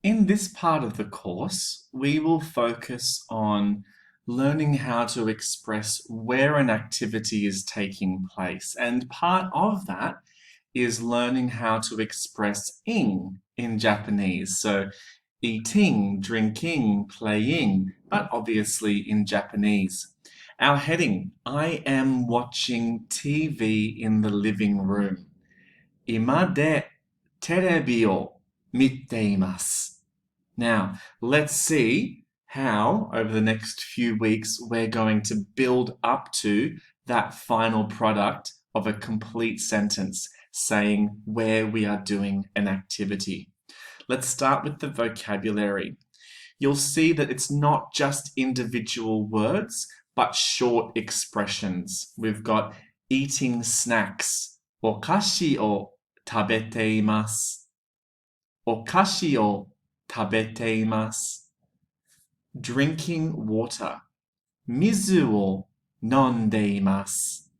In this part of the course, we will focus on learning how to express where an activity is taking place. And part of that is learning how to express ing in Japanese. So eating, drinking, playing, but obviously in Japanese. Our heading, I am watching TV in the living room. 今でテレビを見ています。Now, let's see how, over the next few weeks, we're going to build up to that final product of a complete sentence saying where we are doing an activity. Let's start with the vocabulary. You'll see that it's not just individual words, but short expressions. We've got eating snacks, お菓子を食べています。お菓子を食べています。drinking water. 水を飲んでいます。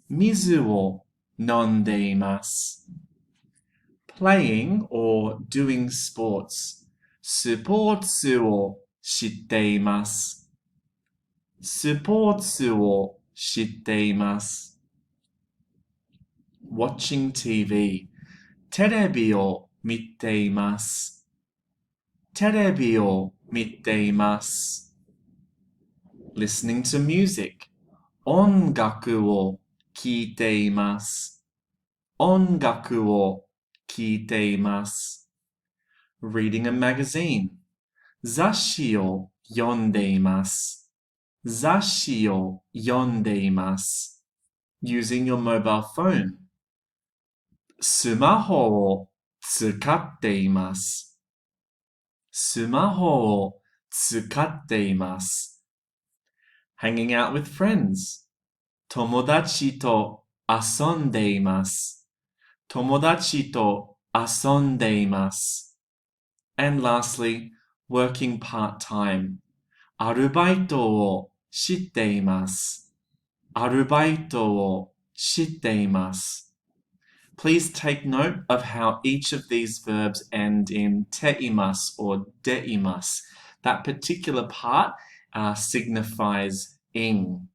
水を飲んでいます。playing or doing sports. スポーツを知っています。スポーツを知っています。watching TV. テレビを見ています。テレビを見ています。listening to music. 音楽を聴いています。音楽を聴いています。reading a magazine. 雑誌を読んでいます。雑誌を読んでいます。using your mobile phone. スマホを使っています。スマホを使っています。hanging out with friends. 友達と遊んでいます。友達と遊んでいます。And lastly, working part-time. アルバイトを知っています。アルバイトを知っています。Please take note of how each of these verbs end in teimas or deimas. That particular part signifies ing.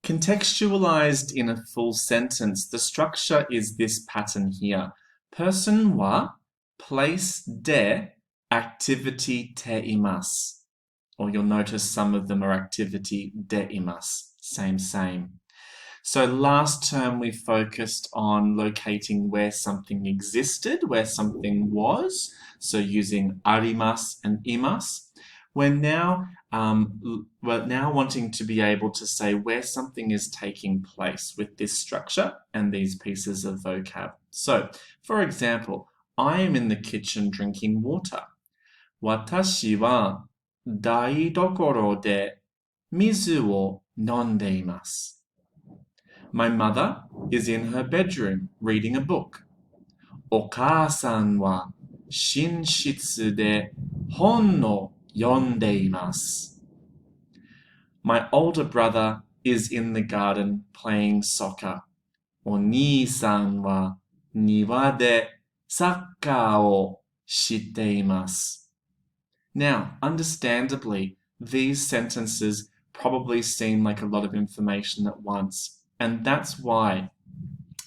Contextualized in a full sentence, the structure is this pattern here. Person wa place de activity teimas. Or you'll notice some of them are activity deimas. Same. So last term we focused on locating where something existed, where something was. So using arimas and imas. We're now wanting to be able to say where something is taking place with this structure and these pieces of vocab. So, for example, I am in the kitchen drinking water. 私は台所で水を飲んでいます。My mother is in her bedroom reading a book. お母さんは寝室で本を読んでいます。My older brother is in the garden playing soccer. お兄さんは庭でサッカーをしています。Now, understandably, these sentences probably seem like a lot of information at once. And that's why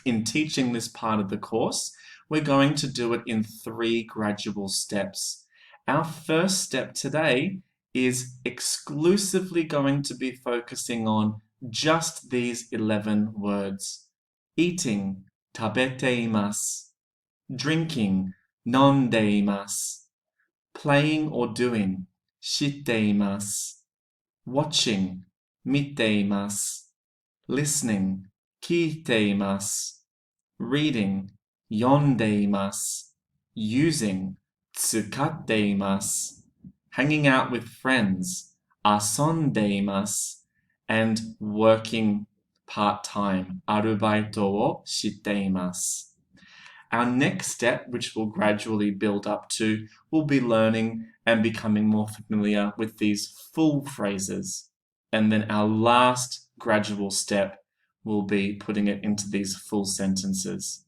in teaching this part of the course, we're going to do it in 3 gradual steps. Our first step today is exclusively going to be focusing on just these 11 words. Eating, 食べています. Drinking, 飲んでいます. Playing or doing, 知っています. Watching, 見ています. Listening, 聞いています. Reading, 読んでいます. Using, 使っています. Hanging out with friends, 遊んでいます. And working part-time, アルバイトをしています. Our next step, which we'll gradually build up to, will be learning and becoming more familiar with these full phrases. And then our last gradual step will be putting it into these full sentences.